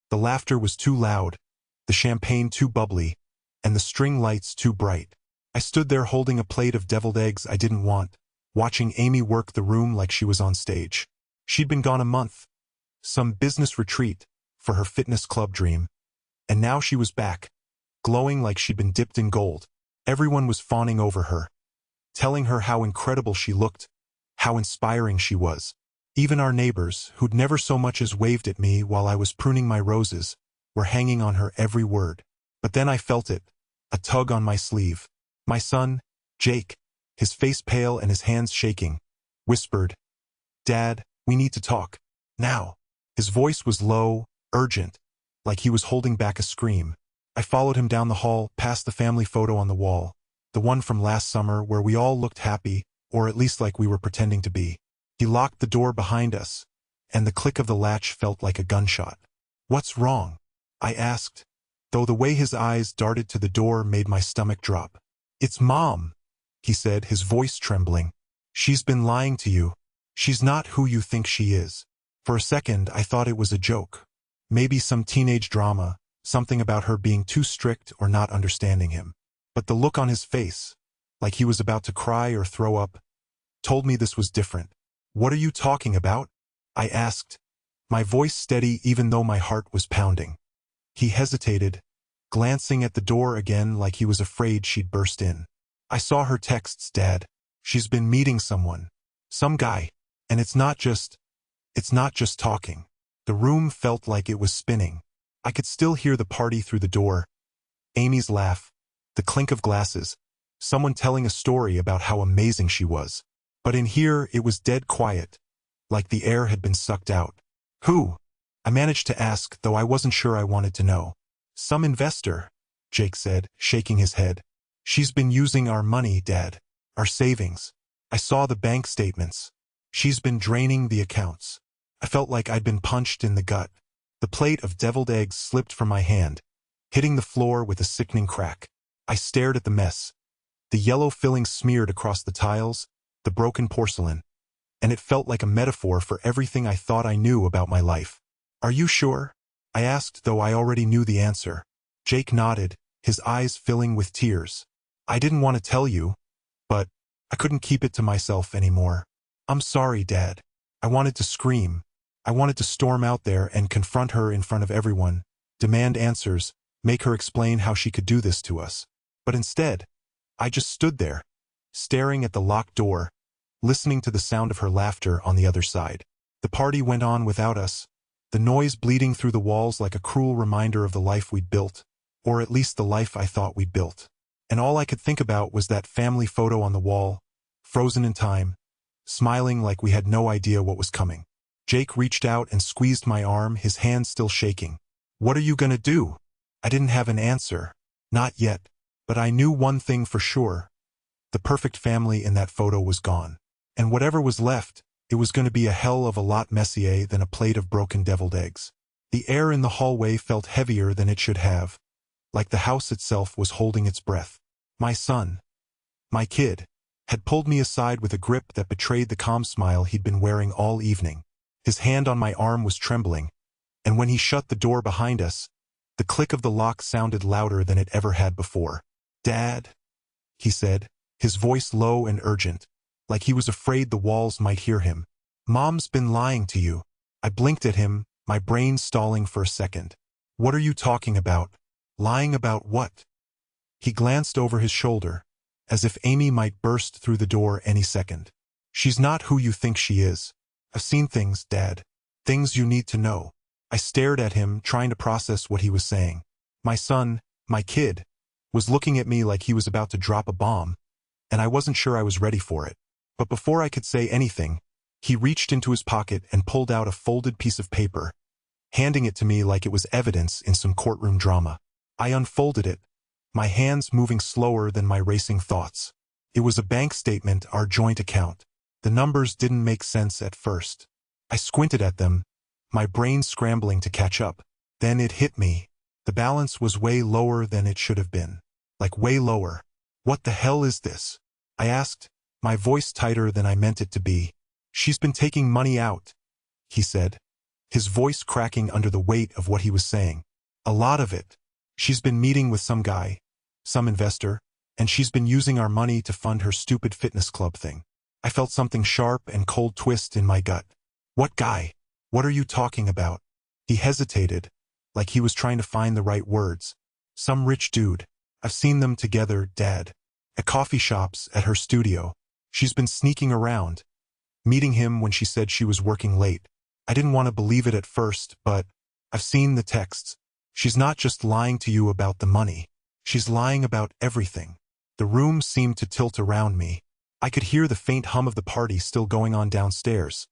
The laughter was too loud, the champagne too bubbly, and the string lights too bright. I stood there holding a plate of deviled eggs I didn't want, watching Amy work the room like she was on stage. She'd been gone a month, some business retreat for her fitness club dream, and now she was back, glowing like she'd been dipped in gold. Everyone was fawning over her, telling her how incredible she looked, how inspiring she was. Even our neighbors, who'd never so much as waved at me while I was pruning my roses, were hanging on her every word. But then I felt it, a tug on my sleeve. My son, Jake, his face pale and his hands shaking, whispered, "Dad, we need to talk. Now." His voice was low, urgent, like he was holding back a scream. I followed him down the hall, past the family photo on the wall, the one from last summer where we all looked happy, or at least like we were pretending to be. He locked the door behind us, and the click of the latch felt like a gunshot. "What's wrong?" I asked, though the way his eyes darted to the door made my stomach drop. "It's Mom," he said, his voice trembling. "She's been lying to you. She's not who you think she is." For a second, I thought it was a joke. Maybe some teenage drama, something about her being too strict or not understanding him. But the look on his face, like he was about to cry or throw up, told me this was different. "What are you talking about?" I asked, my voice steady even though my heart was pounding. He hesitated, glancing at the door again like he was afraid she'd burst in. "I saw her texts, Dad. She's been meeting someone. Some guy. And it's not just talking." The room felt like it was spinning. I could still hear the party through the door, Amy's laugh, the clink of glasses, someone telling a story about how amazing she was. But in here it was dead quiet, like the air had been sucked out. "Who?" I managed to ask, though I wasn't sure I wanted to know. "Some investor," Jake said, shaking his head. "She's been using our money, Dad. Our savings. I saw the bank statements. She's been draining the accounts." I felt like I'd been punched in the gut. The plate of deviled eggs slipped from my hand, hitting the floor with a sickening crack. I stared at the mess. The yellow filling smeared across the tiles, the broken porcelain, and it felt like a metaphor for everything I thought I knew about my life. "Are you sure?" I asked, though I already knew the answer. Jake nodded, his eyes filling with tears. "I didn't want to tell you, but I couldn't keep it to myself anymore. I'm sorry, Dad." I wanted to scream. I wanted to storm out there and confront her in front of everyone, demand answers, make her explain how she could do this to us. But instead, I just stood there, staring at the locked door, listening to the sound of her laughter on the other side. The party went on without us, the noise bleeding through the walls like a cruel reminder of the life we'd built, or at least the life I thought we'd built. And all I could think about was that family photo on the wall, frozen in time, smiling like we had no idea what was coming. Jake reached out and squeezed my arm, his hand still shaking. "What are you gonna do?" I didn't have an answer. Not yet. But I knew one thing for sure. The perfect family in that photo was gone. And whatever was left, it was going to be a hell of a lot messier than a plate of broken deviled eggs. The air in the hallway felt heavier than it should have, like the house itself was holding its breath. My son, my kid, had pulled me aside with a grip that betrayed the calm smile he'd been wearing all evening. His hand on my arm was trembling, and when he shut the door behind us, the click of the lock sounded louder than it ever had before. "Dad," he said, his voice low and urgent, like he was afraid the walls might hear him. "Mom's been lying to you." I blinked at him, my brain stalling for a second. "What are you talking about? Lying about what?" He glanced over his shoulder, as if Amy might burst through the door any second. "She's not who you think she is. I've seen things, Dad. Things you need to know." I stared at him, trying to process what he was saying. My son, my kid, was looking at me like he was about to drop a bomb, and I wasn't sure I was ready for it. But before I could say anything, he reached into his pocket and pulled out a folded piece of paper, handing it to me like it was evidence in some courtroom drama. I unfolded it, my hands moving slower than my racing thoughts. It was a bank statement, our joint account. The numbers didn't make sense at first. I squinted at them, my brain scrambling to catch up. Then it hit me. The balance was way lower than it should have been. Like way lower. "What the hell is this?" I asked, my voice tighter than I meant it to be. "She's been taking money out," he said, his voice cracking under the weight of what he was saying. A lot of it. She's been meeting with some guy, some investor, and she's been using our money to fund her stupid fitness club thing. I felt something sharp and cold twist in my gut. What guy? What are you talking about? He hesitated, like he was trying to find the right words. Some rich dude. I've seen them together, Dad. At coffee shops, at her studio. She's been sneaking around, meeting him when she said she was working late. I didn't want to believe it at first, but I've seen the texts. She's not just lying to you about the money. She's lying about everything. The room seemed to tilt around me. I could hear the faint hum of the party still going on downstairs.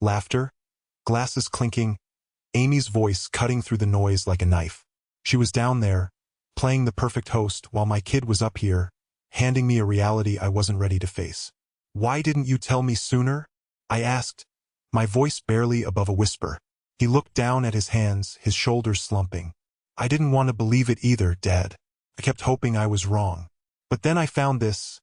Laughter, glasses clinking, Amy's voice cutting through the noise like a knife. She was down there, playing the perfect host while my kid was up here, handing me a reality I wasn't ready to face. Why didn't you tell me sooner? I asked, my voice barely above a whisper. He looked down at his hands, his shoulders slumping. I didn't want to believe it either, Dad. I kept hoping I was wrong. But then I found this.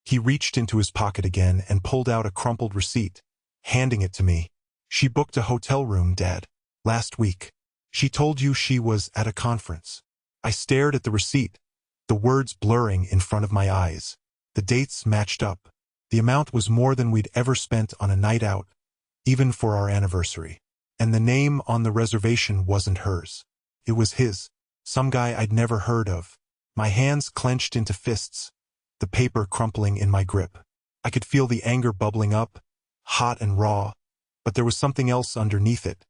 He reached into his pocket again and pulled out a crumpled receipt, handing it to me. She booked a hotel room, Dad, last week. She told you she was at a conference. I stared at the receipt, the words blurring in front of my eyes. The dates matched up. The amount was more than we'd ever spent on a night out, even for our anniversary. And the name on the reservation wasn't hers. It was his, some guy I'd never heard of. My hands clenched into fists, the paper crumpling in my grip. I could feel the anger bubbling up, hot and raw, but there was something else underneath it,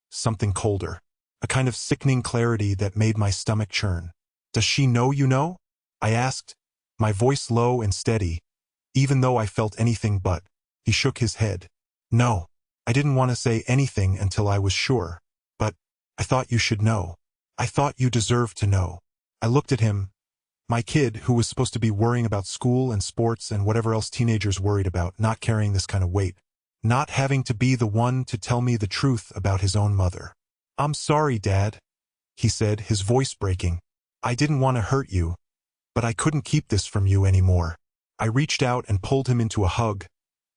something colder, a kind of sickening clarity that made my stomach churn. Does she know you know? I asked, my voice low and steady, even though I felt anything but. He shook his head. No, I didn't want to say anything until I was sure, but I thought you should know. I thought you deserved to know. I looked at him, my kid who was supposed to be worrying about school and sports and whatever else teenagers worried about, not carrying this kind of weight, not having to be the one to tell me the truth about his own mother. I'm sorry, Dad, he said, his voice breaking. I didn't want to hurt you, but I couldn't keep this from you anymore. I reached out and pulled him into a hug,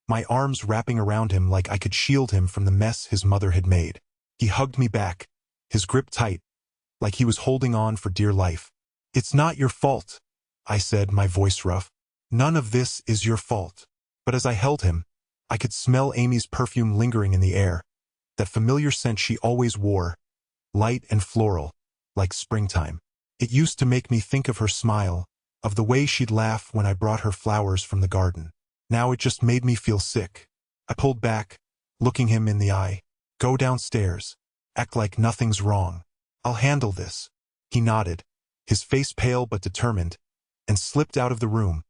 my arms wrapping around him like I could shield him from the mess his mother had made. He hugged me back, his grip tight, like he was holding on for dear life. It's not your fault, I said, my voice rough. None of this is your fault. But as I held him, I could smell Amy's perfume lingering in the air, that familiar scent she always wore, light and floral, like springtime. It used to make me think of her smile, of the way she'd laugh when I brought her flowers from the garden. Now it just made me feel sick. I pulled back, looking him in the eye. Go downstairs. Act like nothing's wrong. I'll handle this. He nodded, his face pale but determined, and slipped out of the room,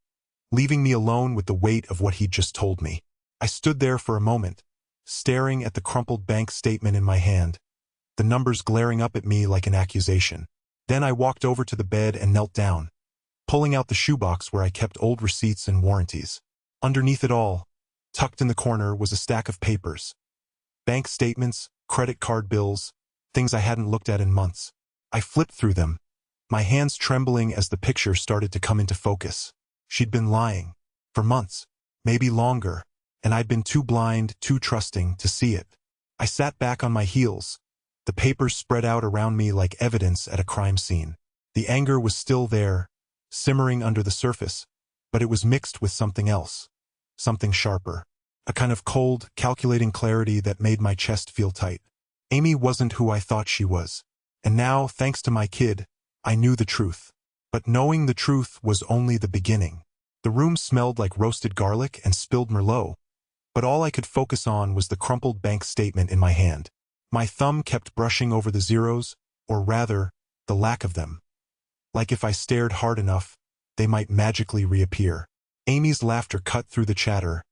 leaving me alone with the weight of what he'd just told me. I stood there for a moment, staring at the crumpled bank statement in my hand, the numbers glaring up at me like an accusation. Then I walked over to the bed and knelt down, pulling out the shoebox where I kept old receipts and warranties. Underneath it all, tucked in the corner, was a stack of papers. Bank statements, credit card bills, things I hadn't looked at in months. I flipped through them, my hands trembling as the picture started to come into focus. She'd been lying, for months, maybe longer, and I'd been too blind, too trusting to see it. I sat back on my heels, the papers spread out around me like evidence at a crime scene. The anger was still there, simmering under the surface, but it was mixed with something else, something sharper, a kind of cold, calculating clarity that made my chest feel tight. Amy wasn't who I thought she was, and now, thanks to my kid, I knew the truth. But knowing the truth was only the beginning. The room smelled like roasted garlic and spilled Merlot, but all I could focus on was the crumpled bank statement in my hand. My thumb kept brushing over the zeros, or rather, the lack of them. Like if I stared hard enough, they might magically reappear. Amy's laughter cut through the chatter,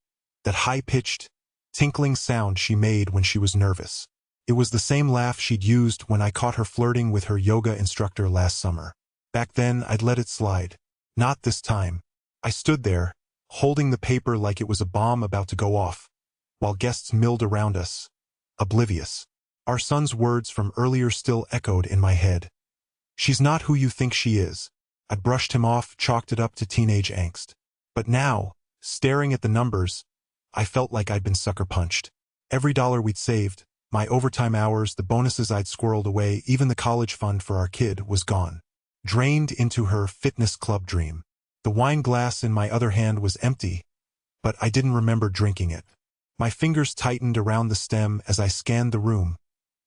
that high-pitched, tinkling sound she made when she was nervous. It was the same laugh she'd used when I caught her flirting with her yoga instructor last summer. Back then, I'd let it slide. Not this time. I stood there, holding the paper like it was a bomb about to go off, while guests milled around us, oblivious. Our son's words from earlier still echoed in my head. She's not who you think she is. I'd brushed him off, chalked it up to teenage angst. But now, staring at the numbers, I felt like I'd been sucker punched. Every dollar we'd saved, My overtime hours, the bonuses I'd squirreled away, even the college fund for our kid was gone. Drained into her fitness club dream. The wine glass in my other hand was empty, but I didn't remember drinking it. My fingers tightened around the stem as I scanned the room,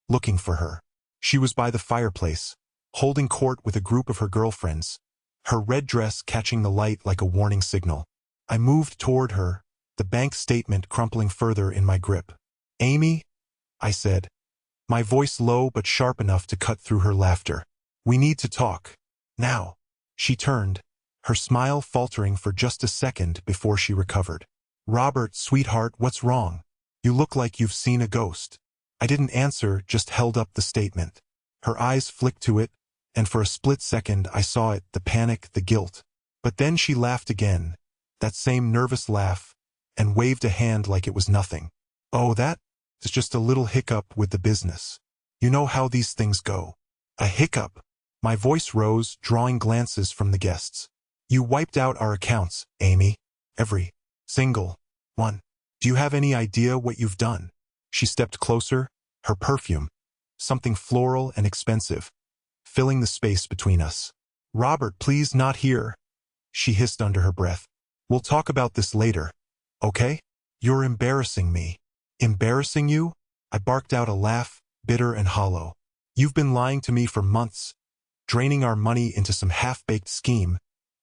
looking for her. She was by the fireplace, holding court with a group of her girlfriends, her red dress catching the light like a warning signal. I moved toward her, the bank statement crumpling further in my grip. "Amy," I said, my voice low but sharp enough to cut through her laughter. "We need to talk. Now." She turned, her smile faltering for just a second before she recovered. "Robert, sweetheart, what's wrong? You look like you've seen a ghost." I didn't answer, just held up the statement. Her eyes flicked to it, and for a split second I saw it, the panic, the guilt. But then she laughed again, that same nervous laugh, and waved a hand like it was nothing. "Oh, that is just a little hiccup with the business. You know how these things go." "A hiccup?" My voice rose, drawing glances from the guests. "You wiped out our accounts, Amy. Every single one. Do you have any idea what you've done?" She stepped closer, her perfume, something floral and expensive, filling the space between us. "Robert, please, not here," she hissed under her breath. "We'll talk about this later, okay? You're embarrassing me." "Embarrassing you?" I barked out, a laugh, bitter and hollow. "You've been lying to me for months, draining our money into some half-baked scheme,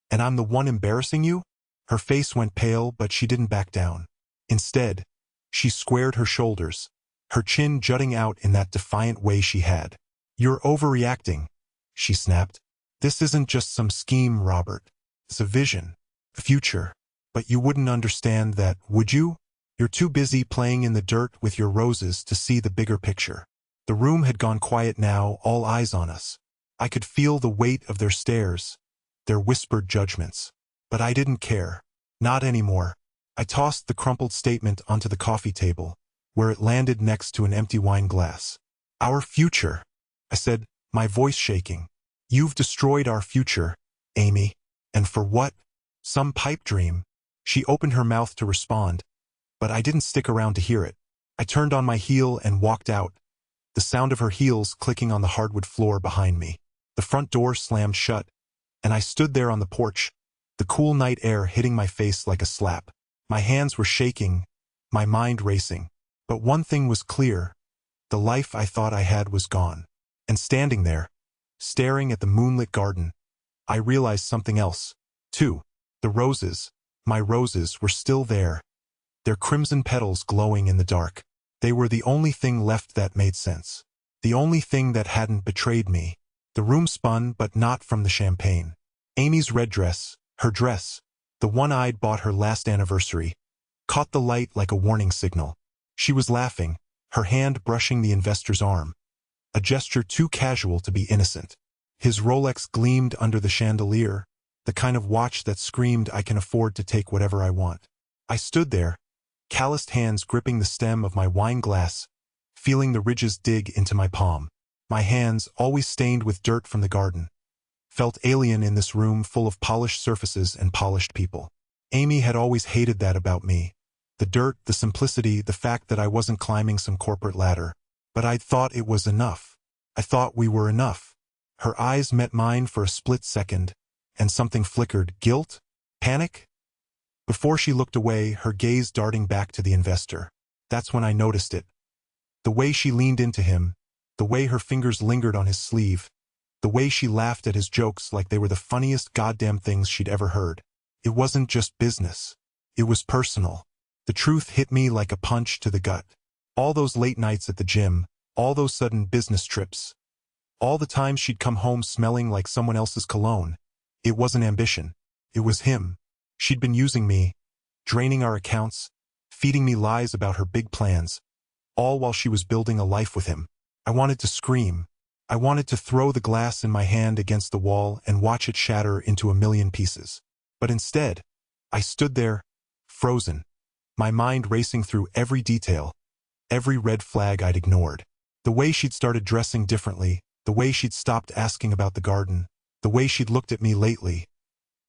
and I'm the one embarrassing you?" Her face went pale, but she didn't back down. Instead, she squared her shoulders, her chin jutting out in that defiant way she had. "You're overreacting," she snapped. "This isn't just some scheme, Robert. It's a vision, a future. But you wouldn't understand that, would you? You're too busy playing in the dirt with your roses to see the bigger picture." The room had gone quiet now, all eyes on us. I could feel the weight of their stares, their whispered judgments. But I didn't care. Not anymore. I tossed the crumpled statement onto the coffee table, where it landed next to an empty wine glass. "Our future," I said, my voice shaking. "You've destroyed our future, Amy. And for what? Some pipe dream." She opened her mouth to respond, but I didn't stick around to hear it. I turned on my heel and walked out, the sound of her heels clicking on the hardwood floor behind me. The front door slammed shut, and I stood there on the porch, the cool night air hitting my face like a slap. My hands were shaking, my mind racing. But one thing was clear: the life I thought I had was gone. And standing there, staring at the moonlit garden, I realized something else, too. The roses, my roses, were still there, their crimson petals glowing in the dark. They were the only thing left that made sense. The only thing that hadn't betrayed me. The room spun, but not from the champagne. Amy's red dress, her dress, the one I'd bought her last anniversary, caught the light like a warning signal. She was laughing, her hand brushing the investor's arm, a gesture too casual to be innocent. His Rolex gleamed under the chandelier, the kind of watch that screamed, "I can afford to take whatever I want." I stood there, calloused hands gripping the stem of my wine glass, feeling the ridges dig into my palm. My hands, always stained with dirt from the garden, felt alien in this room full of polished surfaces and polished people. Amy had always hated that about me. The dirt, the simplicity, the fact that I wasn't climbing some corporate ladder. But I'd thought it was enough. I thought we were enough. Her eyes met mine for a split second, and something flickered. Guilt? Panic? Before she looked away, her gaze darting back to the investor. That's when I noticed it. The way she leaned into him, the way her fingers lingered on his sleeve, the way she laughed at his jokes like they were the funniest goddamn things she'd ever heard. It wasn't just business. It was personal. The truth hit me like a punch to the gut. All those late nights at the gym, all those sudden business trips, all the times she'd come home smelling like someone else's cologne. It wasn't ambition. It was him. She'd been using me, draining our accounts, feeding me lies about her big plans, all while she was building a life with him. I wanted to scream. I wanted to throw the glass in my hand against the wall and watch it shatter into a million pieces. But instead, I stood there, frozen, my mind racing through every detail, every red flag I'd ignored. The way she'd started dressing differently, the way she'd stopped asking about the garden, the way she'd looked at me lately,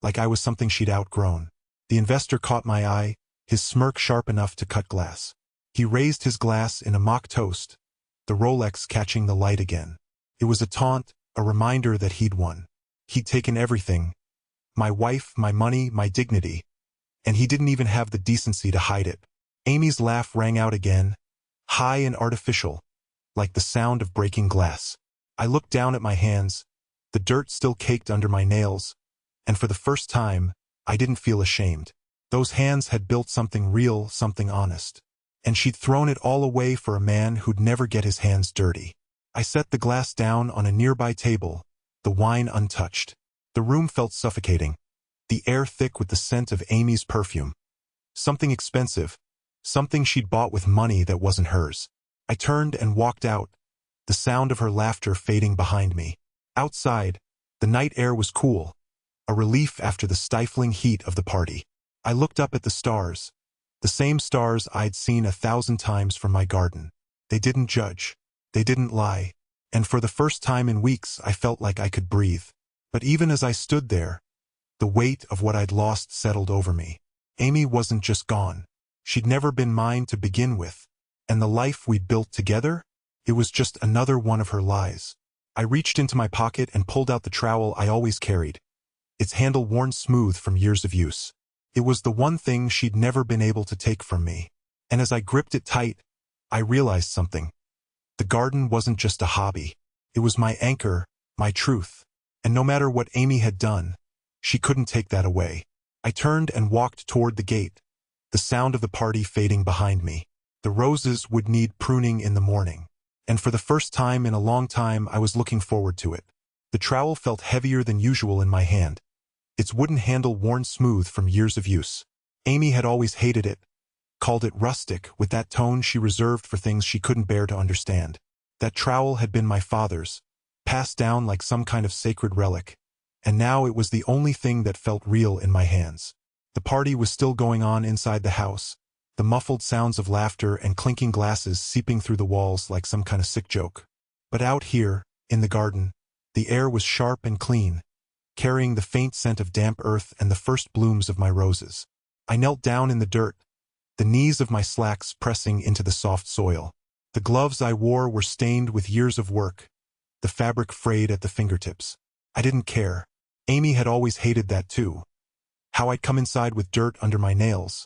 like I was something she'd outgrown. The investor caught my eye, his smirk sharp enough to cut glass. He raised his glass in a mock toast, the Rolex catching the light again. It was a taunt, a reminder that he'd won. He'd taken everything, my wife, my money, my dignity, and he didn't even have the decency to hide it. Amy's laugh rang out again, high and artificial, like the sound of breaking glass. I looked down at my hands, the dirt still caked under my nails, and for the first time, I didn't feel ashamed. Those hands had built something real, something honest. And she'd thrown it all away for a man who'd never get his hands dirty. I set the glass down on a nearby table, the wine untouched. The room felt suffocating, the air thick with the scent of Amy's perfume. Something expensive, something she'd bought with money that wasn't hers. I turned and walked out, the sound of her laughter fading behind me. Outside, the night air was cool, a relief after the stifling heat of the party. I looked up at the stars, the same stars I'd seen 1,000 times from my garden. They didn't judge. They didn't lie. And for the first time in weeks, I felt like I could breathe. But even as I stood there, the weight of what I'd lost settled over me. Amy wasn't just gone. She'd never been mine to begin with. And the life we'd built together? It was just another one of her lies. I reached into my pocket and pulled out the trowel I always carried, its handle worn smooth from years of use. It was the one thing she'd never been able to take from me. And as I gripped it tight, I realized something. The garden wasn't just a hobby. It was my anchor, my truth. And no matter what Amy had done, she couldn't take that away. I turned and walked toward the gate, the sound of the party fading behind me. The roses would need pruning in the morning. And for the first time in a long time, I was looking forward to it. The trowel felt heavier than usual in my hand, its wooden handle worn smooth from years of use. Amy had always hated it, called it rustic with that tone she reserved for things she couldn't bear to understand. That trowel had been my father's, passed down like some kind of sacred relic, and now it was the only thing that felt real in my hands. The party was still going on inside the house, the muffled sounds of laughter and clinking glasses seeping through the walls like some kind of sick joke. But out here, in the garden, the air was sharp and clean, carrying the faint scent of damp earth and the first blooms of my roses. I knelt down in the dirt, the knees of my slacks pressing into the soft soil. The gloves I wore were stained with years of work, the fabric frayed at the fingertips. I didn't care. Amy had always hated that too. How I'd come inside with dirt under my nails,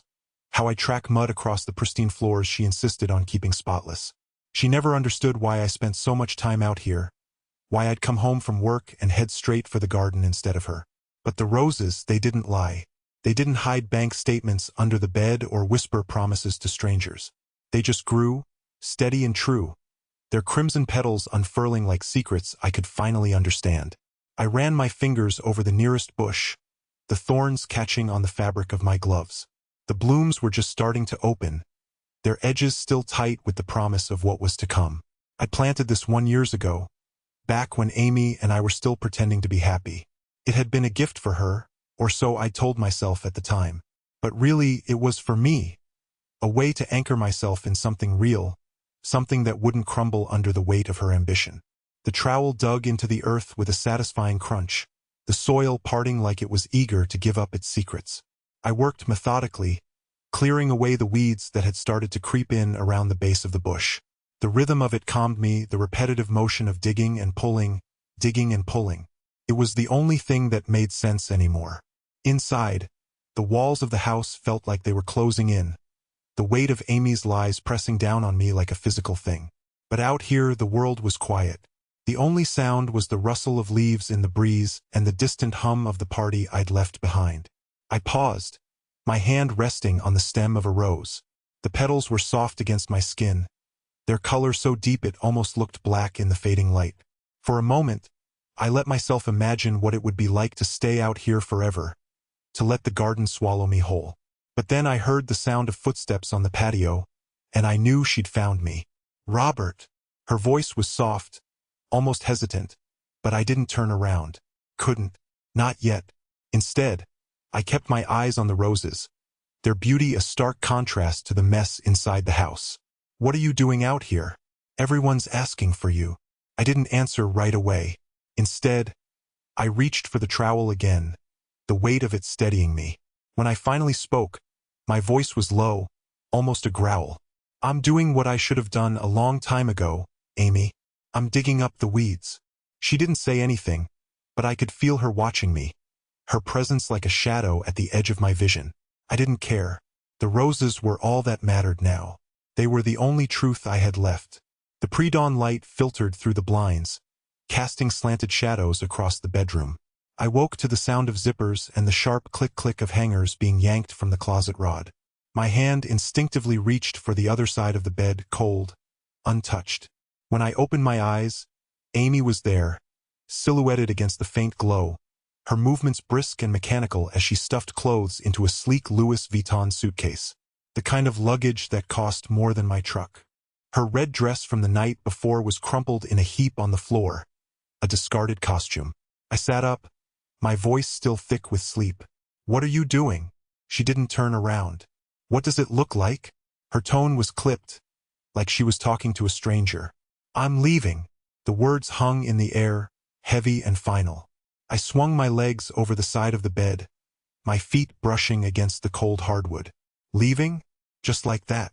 how I'd track mud across the pristine floors she insisted on keeping spotless. She never understood why I spent so much time out here, why I'd come home from work and head straight for the garden instead of her. But the roses, they didn't lie. They didn't hide bank statements under the bed or whisper promises to strangers. They just grew, steady and true, their crimson petals unfurling like secrets I could finally understand. I ran my fingers over the nearest bush, the thorns catching on the fabric of my gloves. The blooms were just starting to open, their edges still tight with the promise of what was to come. I planted this 1 year ago, back when Amy and I were still pretending to be happy. It had been a gift for her, or so I told myself at the time. But really, it was for me, a way to anchor myself in something real, something that wouldn't crumble under the weight of her ambition. The trowel dug into the earth with a satisfying crunch, the soil parting like it was eager to give up its secrets. I worked methodically, clearing away the weeds that had started to creep in around the base of the bush. The rhythm of it calmed me, the repetitive motion of digging and pulling, digging and pulling. It was the only thing that made sense anymore. Inside, the walls of the house felt like they were closing in, the weight of Amy's lies pressing down on me like a physical thing. But out here, the world was quiet. The only sound was the rustle of leaves in the breeze and the distant hum of the party I'd left behind. I paused, my hand resting on the stem of a rose. The petals were soft against my skin, their color so deep it almost looked black in the fading light. For a moment, I let myself imagine what it would be like to stay out here forever, to let the garden swallow me whole. But then I heard the sound of footsteps on the patio, and I knew she'd found me. "Robert!" Her voice was soft, almost hesitant, but I didn't turn around. Couldn't. Not yet. Instead, I kept my eyes on the roses, their beauty a stark contrast to the mess inside the house. "What are you doing out here? Everyone's asking for you." I didn't answer right away. Instead, I reached for the trowel again, the weight of it steadying me. When I finally spoke, my voice was low, almost a growl. "I'm doing what I should have done a long time ago, Amy. I'm digging up the weeds. She didn't say anything, but I could feel her watching me, her presence like a shadow at the edge of my vision. I didn't care. The roses were all that mattered now. They were the only truth I had left. The pre-dawn light filtered through the blinds, casting slanted shadows across the bedroom. I woke to the sound of zippers and the sharp click-click of hangers being yanked from the closet rod. My hand instinctively reached for the other side of the bed, cold, untouched. When I opened my eyes, Amy was there, silhouetted against the faint glow, her movements brisk and mechanical as she stuffed clothes into a sleek Louis Vuitton suitcase, the kind of luggage that cost more than my truck. Her red dress from the night before was crumpled in a heap on the floor, a discarded costume. I sat up, my voice still thick with sleep. What are you doing? She didn't turn around. What does it look like? Her tone was clipped, like she was talking to a stranger. I'm leaving. The words hung in the air, heavy and final. I swung my legs over the side of the bed, my feet brushing against the cold hardwood. Leaving? Just like that.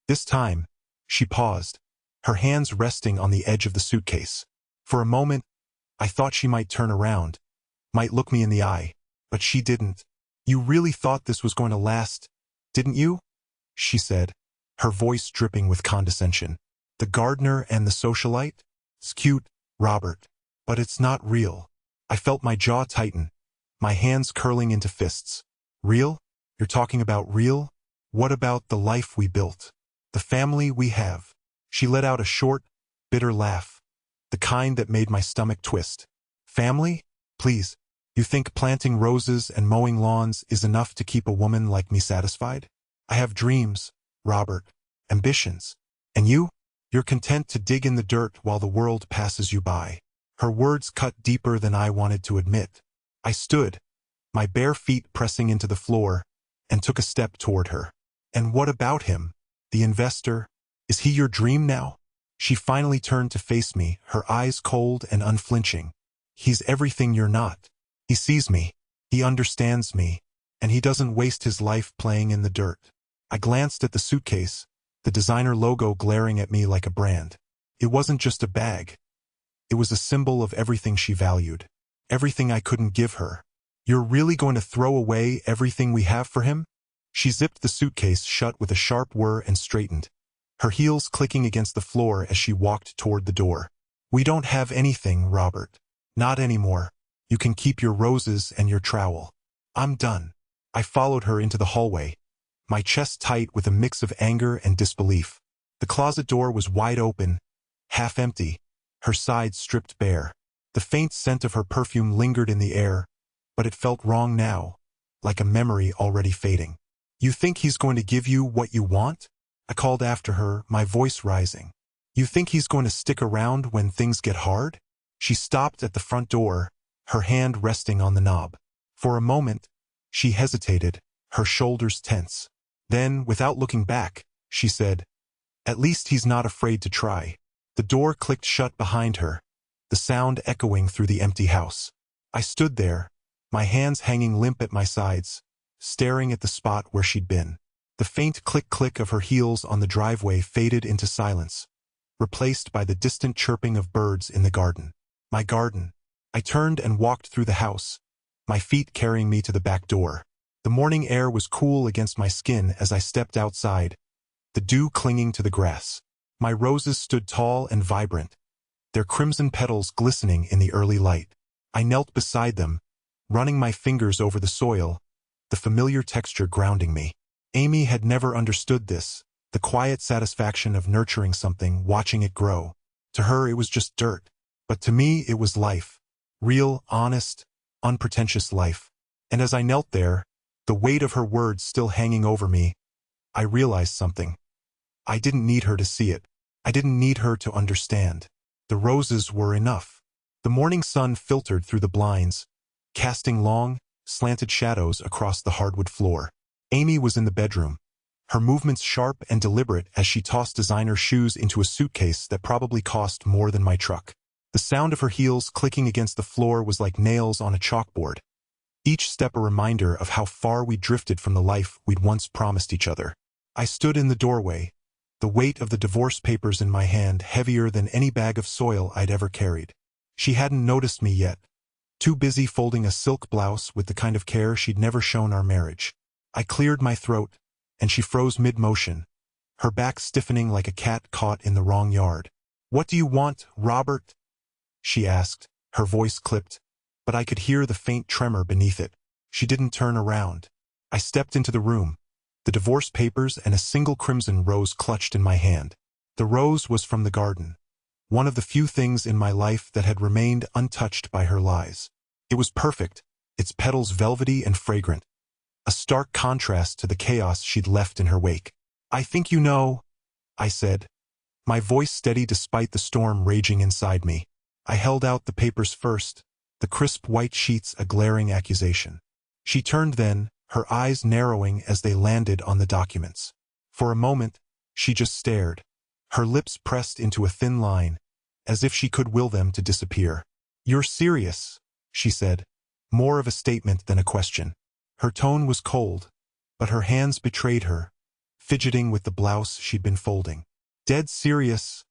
This time, she paused, her hands resting on the edge of the suitcase. For a moment, I thought she might turn around, might look me in the eye, but she didn't. You really thought this was going to last, didn't you? She said, her voice dripping with condescension. The gardener and the socialite? It's cute, Robert, but it's not real. I felt my jaw tighten, my hands curling into fists. Real? You're talking about real? What about the life we built? The family we have? She let out a short, bitter laugh, the kind that made my stomach twist. Family? Please, you think planting roses and mowing lawns is enough to keep a woman like me satisfied? I have dreams, Robert, ambitions. And you? You're content to dig in the dirt while the world passes you by. Her words cut deeper than I wanted to admit. I stood, my bare feet pressing into the floor, and took a step toward her. And what about him? The investor? Is he your dream now? She finally turned to face me, her eyes cold and unflinching. He's everything you're not. He sees me, he understands me, and he doesn't waste his life playing in the dirt. I glanced at the suitcase, the designer logo glaring at me like a brand. It wasn't just a bag. It was a symbol of everything she valued, everything I couldn't give her. You're really going to throw away everything we have for him? She zipped the suitcase shut with a sharp whir and straightened, her heels clicking against the floor as she walked toward the door. We don't have anything, Robert. Not anymore. You can keep your roses and your trowel. I'm done. I followed her into the hallway, my chest tight with a mix of anger and disbelief. The closet door was wide open, half empty, her sides stripped bare. The faint scent of her perfume lingered in the air, but it felt wrong now, like a memory already fading. You think he's going to give you what you want? I called after her, my voice rising. You think he's going to stick around when things get hard? She stopped at the front door, her hand resting on the knob. For a moment, she hesitated, her shoulders tense. Then, without looking back, she said, "At least he's not afraid to try." The door clicked shut behind her, the sound echoing through the empty house. I stood there, my hands hanging limp at my sides, staring at the spot where she'd been. The faint click-click of her heels on the driveway faded into silence, replaced by the distant chirping of birds in the garden. My garden. I turned and walked through the house, my feet carrying me to the back door. The morning air was cool against my skin as I stepped outside, the dew clinging to the grass. My roses stood tall and vibrant, their crimson petals glistening in the early light. I knelt beside them, running my fingers over the soil, the familiar texture grounding me. Amy had never understood this, the quiet satisfaction of nurturing something, watching it grow. To her it was just dirt, but to me it was life. Real, honest, unpretentious life. And as I knelt there, the weight of her words still hanging over me, I realized something. I didn't need her to see it. I didn't need her to understand. The roses were enough. The morning sun filtered through the blinds, casting long, slanted shadows across the hardwood floor. Amy was in the bedroom, her movements sharp and deliberate as she tossed designer shoes into a suitcase that probably cost more than my truck. The sound of her heels clicking against the floor was like nails on a chalkboard, each step a reminder of how far we drifted from the life we'd once promised each other. I stood in the doorway, the weight of the divorce papers in my hand heavier than any bag of soil I'd ever carried. She hadn't noticed me yet, too busy folding a silk blouse with the kind of care she'd never shown our marriage. I cleared my throat, and she froze mid-motion, her back stiffening like a cat caught in the wrong yard. "What do you want, Robert?" she asked, her voice clipped, but I could hear the faint tremor beneath it. She didn't turn around. I stepped into the room, the divorce papers and a single crimson rose clutched in my hand. The rose was from the garden, one of the few things in my life that had remained untouched by her lies. It was perfect, its petals velvety and fragrant, a stark contrast to the chaos she'd left in her wake. "I think you know," I said, my voice steady despite the storm raging inside me. I held out the papers first, the crisp white sheets a glaring accusation. She turned then, her eyes narrowing as they landed on the documents. For a moment, she just stared, her lips pressed into a thin line, as if she could will them to disappear. "You're serious," she said, more of a statement than a question. Her tone was cold, but her hands betrayed her, fidgeting with the blouse she'd been folding. "Dead serious,"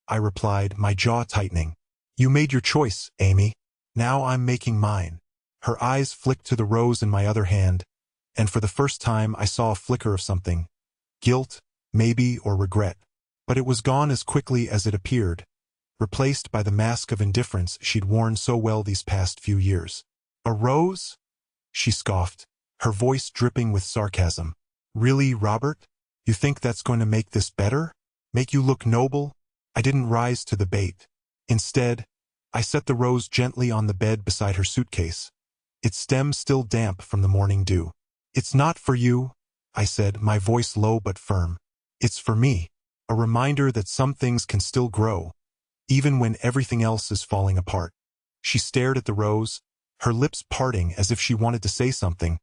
I replied, my jaw tightening. "You made your choice, Amy. Now I'm making mine." Her eyes flicked to the rose in my other hand, and for the first time I saw a flicker of something. Guilt, maybe, or regret. But it was gone as quickly as it appeared, replaced by the mask of indifference she'd worn so well these past few years. "A rose?" she scoffed, her voice dripping with sarcasm. "Really, Robert? You think that's going to make this better? Make you look noble?" I didn't rise to the bait. Instead, I set the rose gently on the bed beside her suitcase, its stem still damp from the morning dew. "It's not for you," I said, my voice low but firm. "It's for me, a reminder that some things can still grow, even when everything else is falling apart." She stared at the rose, her lips parting as if she wanted to say something,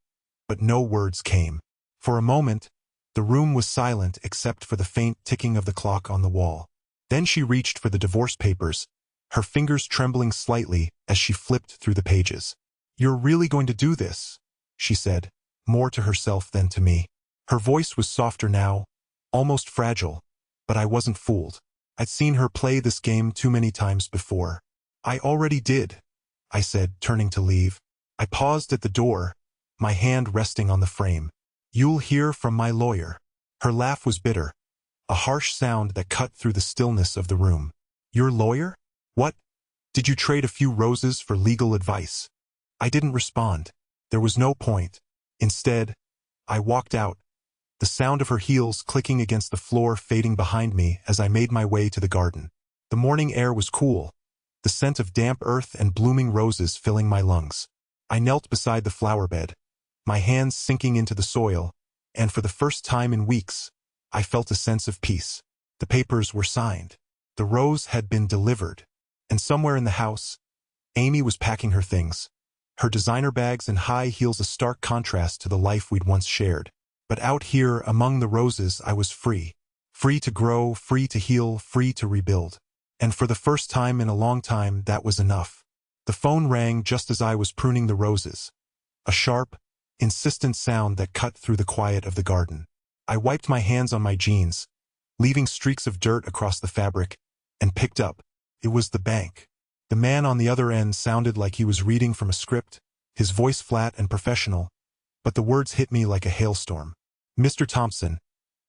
but no words came. For a moment, the room was silent except for the faint ticking of the clock on the wall. Then she reached for the divorce papers, her fingers trembling slightly as she flipped through the pages. "You're really going to do this?" she said, more to herself than to me. Her voice was softer now, almost fragile, but I wasn't fooled. I'd seen her play this game too many times before. "I already did," I said, turning to leave. I paused at the door, my hand resting on the frame. "You'll hear from my lawyer." Her laugh was bitter, a harsh sound that cut through the stillness of the room. "Your lawyer? What? Did you trade a few roses for legal advice?" I didn't respond. There was no point. Instead, I walked out, the sound of her heels clicking against the floor fading behind me as I made my way to the garden. The morning air was cool, the scent of damp earth and blooming roses filling my lungs. I knelt beside the flower bed, my hands sinking into the soil, and for the first time in weeks, I felt a sense of peace. The papers were signed. The rose had been delivered. And somewhere in the house, Amy was packing her things, her designer bags and high heels a stark contrast to the life we'd once shared. But out here, among the roses, I was free. Free to grow, free to heal, free to rebuild. And for the first time in a long time, that was enough. The phone rang just as I was pruning the roses, a sharp, insistent sound that cut through the quiet of the garden. I wiped my hands on my jeans, leaving streaks of dirt across the fabric, and picked up. It was the bank. The man on the other end sounded like he was reading from a script, his voice flat and professional, but the words hit me like a hailstorm. "Mr. Thompson,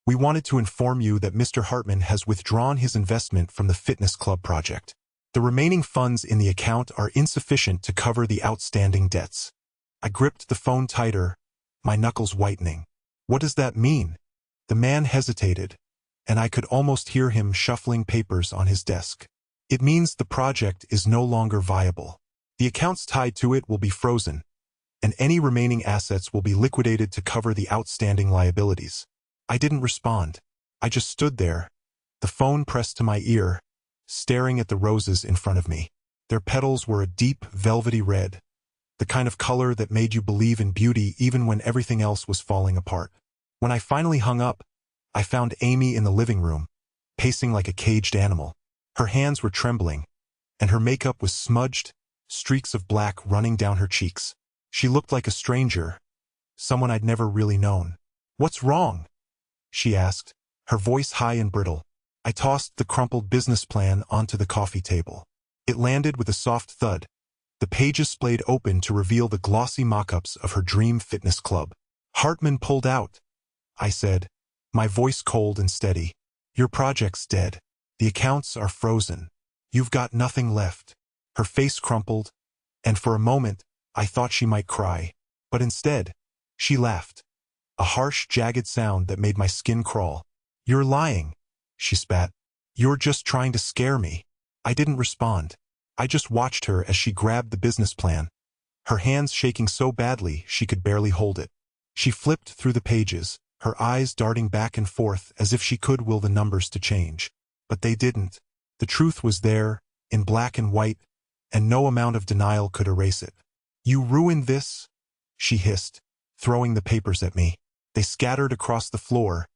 we wanted to inform you that Mr. Hartman has withdrawn his investment from the fitness club project. The remaining funds in the account are insufficient to cover the outstanding debts." I gripped the phone tighter, my knuckles whitening. "What does that mean?" The man hesitated, and I could almost hear him shuffling papers on his desk. "It means the project is no longer viable. The accounts tied to it will be frozen, and any remaining assets will be liquidated to cover the outstanding liabilities." I didn't respond. I just stood there, the phone pressed to my ear, staring at the roses in front of me. Their petals were a deep, velvety red, the kind of color that made you believe in beauty even when everything else was falling apart. When I finally hung up, I found Amy in the living room, pacing like a caged animal. Her hands were trembling, and her makeup was smudged, streaks of black running down her cheeks. She looked like a stranger, someone I'd never really known. "What's wrong?" she asked, her voice high and brittle. I tossed the crumpled business plan onto the coffee table. It landed with a soft thud. The pages splayed open to reveal the glossy mock-ups of her dream fitness club. Hartman pulled out, I said, my voice cold and steady. Your project's dead. The accounts are frozen. You've got nothing left. Her face crumpled, and for a moment, I thought she might cry. But instead, she laughed. A harsh, jagged sound that made my skin crawl. You're lying, she spat. You're just trying to scare me. I didn't respond. I just watched her as she grabbed the business plan, her hands shaking so badly she could barely hold it. She flipped through the pages, her eyes darting back and forth as if she could will the numbers to change. But they didn't. The truth was there, in black and white, and no amount of denial could erase it. You ruined this, she hissed, throwing the papers at me. They scattered across the floor,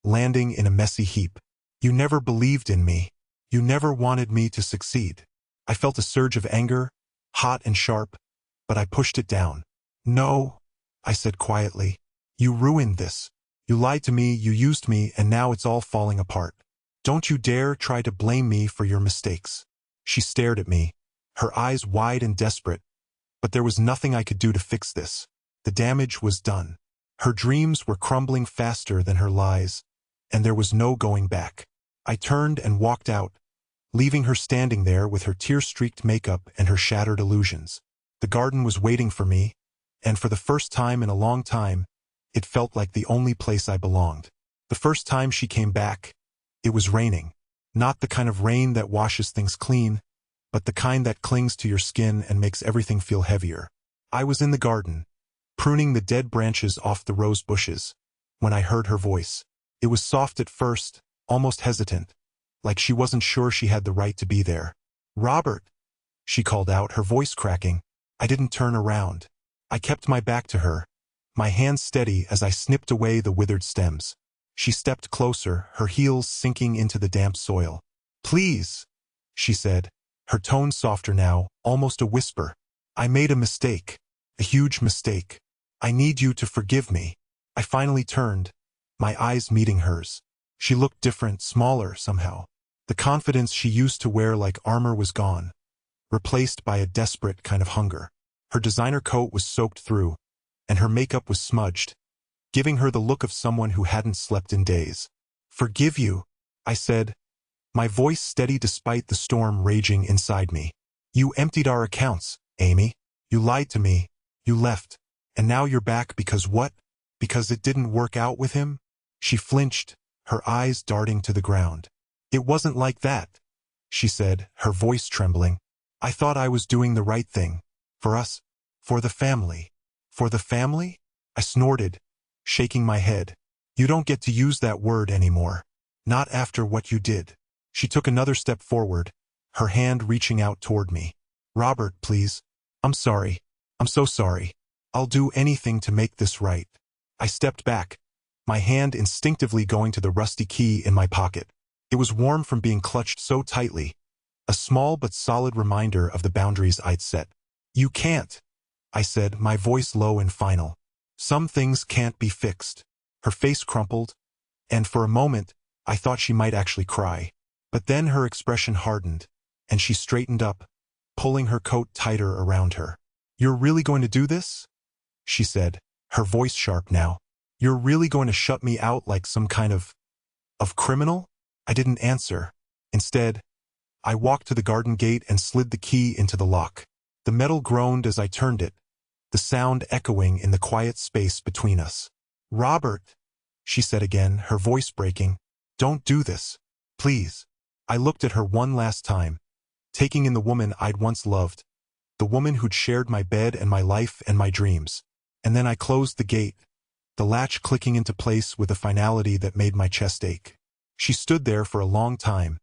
landing in a messy heap. You never believed in me. You never wanted me to succeed. I felt a surge of anger, hot and sharp, but I pushed it down. No, I said quietly. You ruined this. You lied to me, you used me, and now it's all falling apart. Don't you dare try to blame me for your mistakes. She stared at me, her eyes wide and desperate, but there was nothing I could do to fix this. The damage was done. Her dreams were crumbling faster than her lies, and there was no going back. I turned and walked out, leaving her standing there with her tear-streaked makeup and her shattered illusions. The garden was waiting for me, and for the first time in a long time, it felt like the only place I belonged. The first time she came back, it was raining. Not the kind of rain that washes things clean, but the kind that clings to your skin and makes everything feel heavier. I was in the garden, pruning the dead branches off the rose bushes, when I heard her voice. It was soft at first, almost hesitant, like she wasn't sure she had the right to be there. Robert, she called out, her voice cracking. I didn't turn around. I kept my back to her, my hands steady as I snipped away the withered stems. She stepped closer, her heels sinking into the damp soil. Please, she said, her tone softer now, almost a whisper. I made a mistake, a huge mistake. I need you to forgive me. I finally turned, my eyes meeting hers. She looked different, smaller somehow. The confidence she used to wear like armor was gone, replaced by a desperate kind of hunger. Her designer coat was soaked through, and her makeup was smudged, giving her the look of someone who hadn't slept in days. Forgive you, I said, my voice steady despite the storm raging inside me. You emptied our accounts, Amy. You lied to me. You left. And now you're back because what? Because it didn't work out with him? She flinched, her eyes darting to the ground. It wasn't like that, she said, her voice trembling. I thought I was doing the right thing. For us. For the family. For the family? I snorted, shaking my head. You don't get to use that word anymore. Not after what you did. She took another step forward, her hand reaching out toward me. Robert, please. I'm sorry. I'm so sorry. I'll do anything to make this right. I stepped back, my hand instinctively going to the rusty key in my pocket. It was warm from being clutched so tightly, a small but solid reminder of the boundaries I'd set. You can't, I said, my voice low and final. Some things can't be fixed. Her face crumpled, and for a moment, I thought she might actually cry. But then her expression hardened, and she straightened up, pulling her coat tighter around her. You're really going to do this? She said, her voice sharp now. You're really going to shut me out like some kind of criminal? I didn't answer. Instead, I walked to the garden gate and slid the key into the lock. The metal groaned as I turned it, the sound echoing in the quiet space between us. Robert, she said again, her voice breaking. Don't do this. Please. I looked at her one last time, taking in the woman I'd once loved, the woman who'd shared my bed and my life and my dreams. And then I closed the gate, the latch clicking into place with a finality that made my chest ache. She stood there for a long time,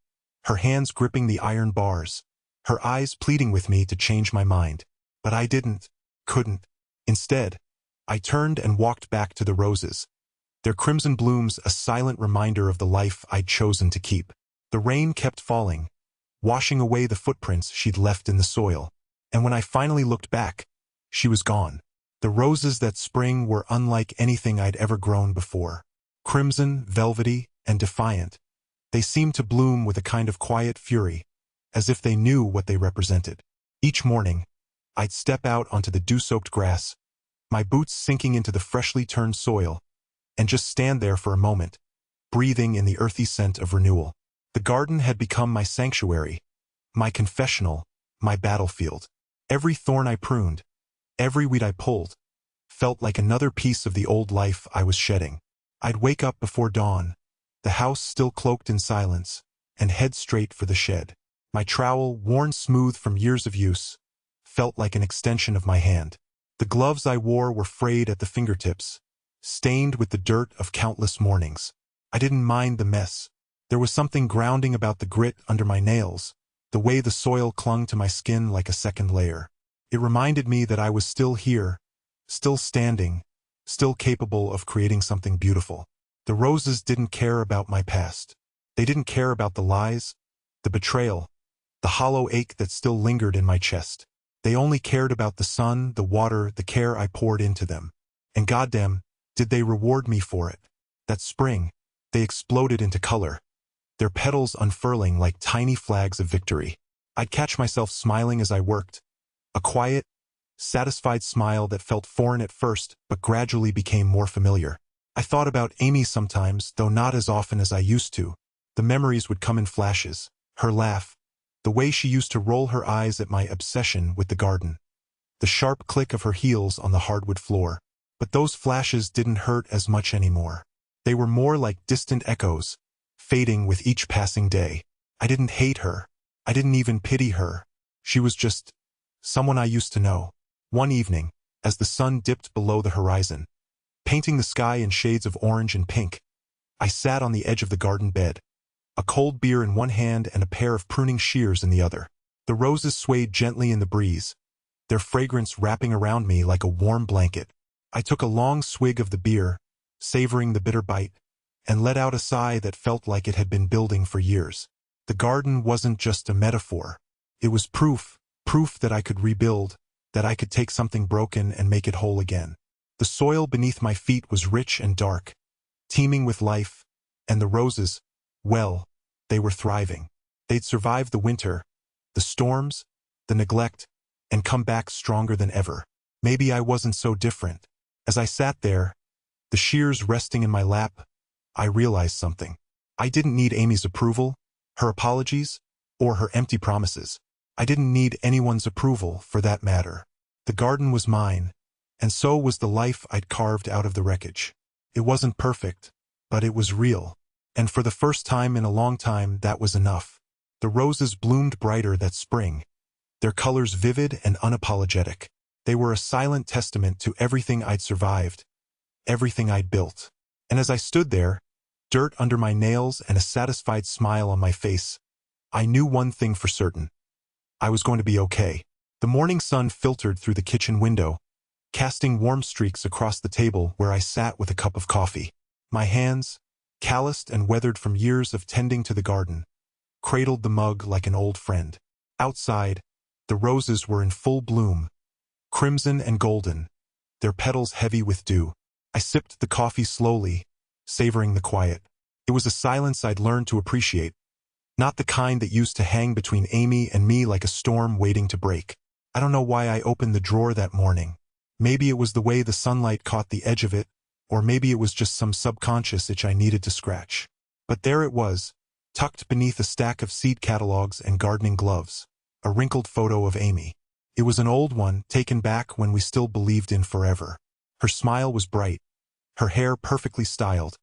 her hands gripping the iron bars, her eyes pleading with me to change my mind. But I couldn't. Instead, I turned and walked back to the roses, their crimson blooms a silent reminder of the life I'd chosen to keep. The rain kept falling, washing away the footprints she'd left in the soil. And when I finally looked back, she was gone. The roses that spring were unlike anything I'd ever grown before. Crimson, velvety, and defiant. They seemed to bloom with a kind of quiet fury, as if they knew what they represented. Each morning, I'd step out onto the dew-soaked grass, my boots sinking into the freshly turned soil, and just stand there for a moment, breathing in the earthy scent of renewal. The garden had become my sanctuary, my confessional, my battlefield. Every thorn I pruned, every weed I pulled, felt like another piece of the old life I was shedding. I'd wake up before dawn, the house still cloaked in silence, and head straight for the shed. My trowel, worn smooth from years of use, felt like an extension of my hand. The gloves I wore were frayed at the fingertips, stained with the dirt of countless mornings. I didn't mind the mess. There was something grounding about the grit under my nails, the way the soil clung to my skin like a second layer. It reminded me that I was still here, still standing, still capable of creating something beautiful. The roses didn't care about my past. They didn't care about the lies, the betrayal, the hollow ache that still lingered in my chest. They only cared about the sun, the water, the care I poured into them. And goddamn, did they reward me for it. That spring, they exploded into color, their petals unfurling like tiny flags of victory. I'd catch myself smiling as I worked, a quiet, satisfied smile that felt foreign at first but gradually became more familiar. I thought about Amy sometimes, though not as often as I used to. The memories would come in flashes, her laugh, the way she used to roll her eyes at my obsession with the garden, the sharp click of her heels on the hardwood floor. But those flashes didn't hurt as much anymore. They were more like distant echoes, fading with each passing day. I didn't hate her. I didn't even pity her. She was just someone I used to know. One evening, as the sun dipped below the horizon, painting the sky in shades of orange and pink, I sat on the edge of the garden bed, a cold beer in one hand and a pair of pruning shears in the other. The roses swayed gently in the breeze, their fragrance wrapping around me like a warm blanket. I took a long swig of the beer, savoring the bitter bite, and let out a sigh that felt like it had been building for years. The garden wasn't just a metaphor. It was proof that I could rebuild, that I could take something broken and make it whole again. The soil beneath my feet was rich and dark, teeming with life, and the roses, well, they were thriving. They'd survived the winter, the storms, the neglect, and come back stronger than ever. Maybe I wasn't so different. As I sat there, the shears resting in my lap, I realized something. I didn't need Amy's approval, her apologies, or her empty promises. I didn't need anyone's approval, for that matter. The garden was mine, and so was the life I'd carved out of the wreckage. It wasn't perfect, but it was real. And for the first time in a long time, that was enough. The roses bloomed brighter that spring, their colors vivid and unapologetic. They were a silent testament to everything I'd survived, everything I'd built. And as I stood there, dirt under my nails and a satisfied smile on my face, I knew one thing for certain. I was going to be okay. The morning sun filtered through the kitchen window, casting warm streaks across the table where I sat with a cup of coffee. My hands, calloused and weathered from years of tending to the garden, cradled the mug like an old friend. Outside, the roses were in full bloom, crimson and golden, their petals heavy with dew. I sipped the coffee slowly, savoring the quiet. It was a silence I'd learned to appreciate, not the kind that used to hang between Amy and me like a storm waiting to break. I don't know why I opened the drawer that morning. Maybe it was the way the sunlight caught the edge of it, or maybe it was just some subconscious itch I needed to scratch. But there it was, tucked beneath a stack of seed catalogs and gardening gloves, a wrinkled photo of Amy. It was an old one, taken back when we still believed in forever. Her smile was bright, her hair perfectly styled,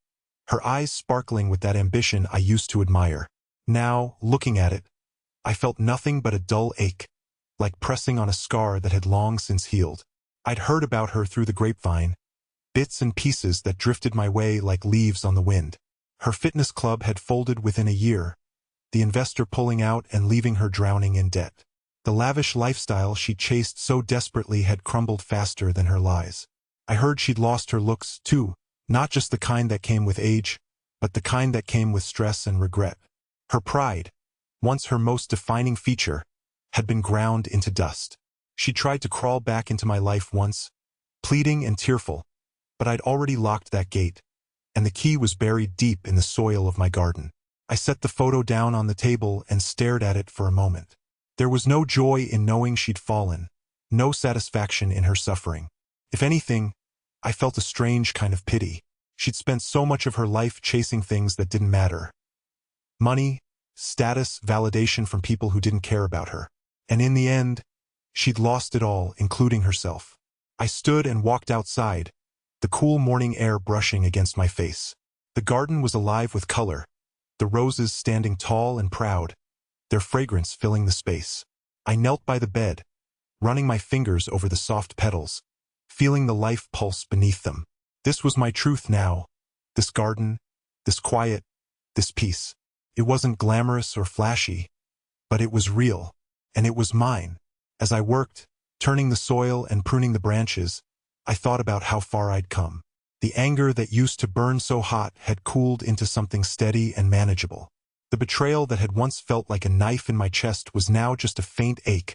her eyes sparkling with that ambition I used to admire. Now, looking at it, I felt nothing but a dull ache, like pressing on a scar that had long since healed. I'd heard about her through the grapevine, bits and pieces that drifted my way like leaves on the wind. Her fitness club had folded within a year, the investor pulling out and leaving her drowning in debt. The lavish lifestyle she chased so desperately had crumbled faster than her lies. I heard she'd lost her looks, too, not just the kind that came with age, but the kind that came with stress and regret. Her pride, once her most defining feature, had been ground into dust. She tried to crawl back into my life once, pleading and tearful, but I'd already locked that gate, and the key was buried deep in the soil of my garden. I set the photo down on the table and stared at it for a moment. There was no joy in knowing she'd fallen, no satisfaction in her suffering. If anything, I felt a strange kind of pity. She'd spent so much of her life chasing things that didn't matter. Money, status, validation from people who didn't care about her. And in the end, she'd lost it all, including herself. I stood and walked outside, the cool morning air brushing against my face. The garden was alive with color, the roses standing tall and proud, their fragrance filling the space. I knelt by the bed, running my fingers over the soft petals, feeling the life pulse beneath them. This was my truth now. This garden, this quiet, this peace. It wasn't glamorous or flashy, but it was real, and it was mine. As I worked, turning the soil and pruning the branches, I thought about how far I'd come. The anger that used to burn so hot had cooled into something steady and manageable. The betrayal that had once felt like a knife in my chest was now just a faint ache,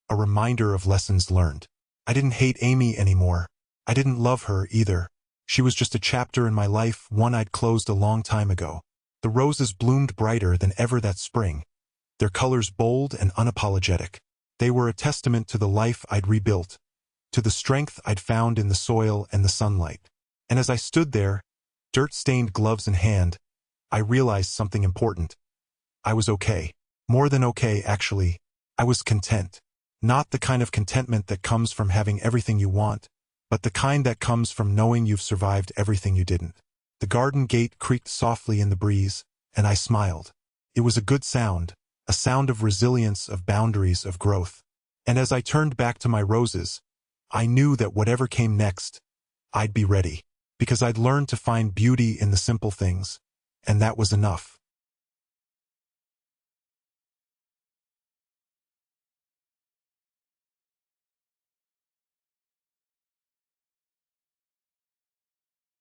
a reminder of lessons learned. I didn't hate Amy anymore. I didn't love her either. She was just a chapter in my life, one I'd closed a long time ago. The roses bloomed brighter than ever that spring, their colors bold and unapologetic. They were a testament to the life I'd rebuilt, to the strength I'd found in the soil and the sunlight. And as I stood there, dirt-stained gloves in hand, I realized something important. I was okay. More than okay, actually. I was content. Not the kind of contentment that comes from having everything you want, but the kind that comes from knowing you've survived everything you didn't. The garden gate creaked softly in the breeze, and I smiled. It was a good sound, a sound of resilience, of boundaries, of growth. And as I turned back to my roses, I knew that whatever came next, I'd be ready, because I'd learned to find beauty in the simple things, and that was enough.